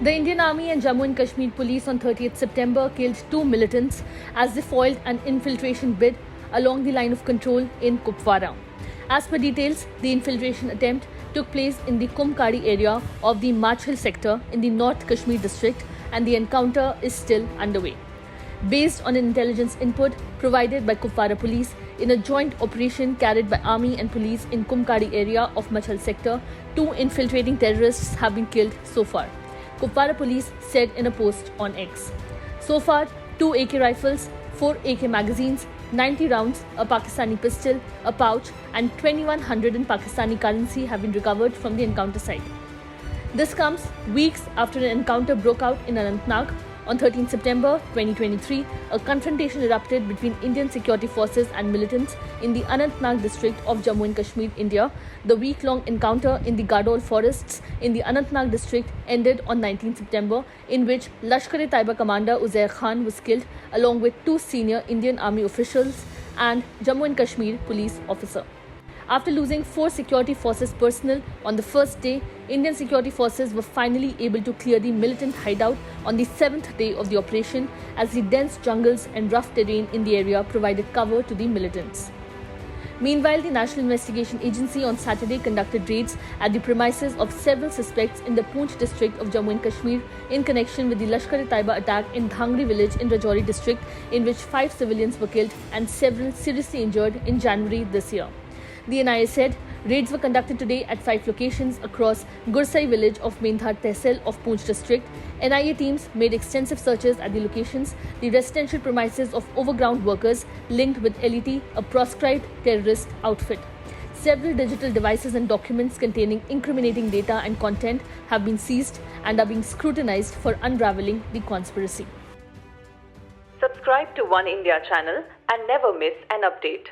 The Indian Army and Jammu and Kashmir Police on 30th September killed 2 militants as they foiled an infiltration bid along the line of control in Kupwara. As per details, the infiltration attempt took place in the Kumkadi area of the Machhil sector in the North Kashmir district, and the encounter is still underway. Based on an intelligence input provided by Kupwara police in a joint operation carried by army and police in Kumkadi area of Machhil sector, 2 infiltrating terrorists have been killed so far. Kupwara police said in a post on X. So far, 2 AK rifles, 4 AK magazines, 90 rounds, a Pakistani pistol, a pouch and 2100 in Pakistani currency have been recovered from the encounter site. This comes weeks after an encounter broke out in Anantnag. On 13 September 2023, a confrontation erupted between Indian security forces and militants in the Anantnag district of Jammu and Kashmir, India. The week-long encounter in the Gadol forests in the Anantnag district ended on 19 September, in which Lashkar-e-Taiba commander Uzair Khan was killed, along with 2 senior Indian Army officials and Jammu and Kashmir police officer. After losing 4 security forces personnel on the first day, Indian security forces were finally able to clear the militant hideout on the 7th day of the operation, as the dense jungles and rough terrain in the area provided cover to the militants. Meanwhile, the National Investigation Agency on Saturday conducted raids at the premises of several suspects in the Poonch district of Jammu and Kashmir in connection with the Lashkar-e-Taiba attack in Dhangri village in Rajouri district, in which 5 civilians were killed and several seriously injured in January this year. The NIA said raids were conducted today at 5 locations across Gursai village of Mendhar Tehsil of Poonch district. NIA teams made extensive searches at the locations, the residential premises of overground workers linked with LET, a proscribed terrorist outfit. Several digital devices and documents containing incriminating data and content have been seized and are being scrutinized for unraveling the conspiracy. Subscribe to One India channel and never miss an update.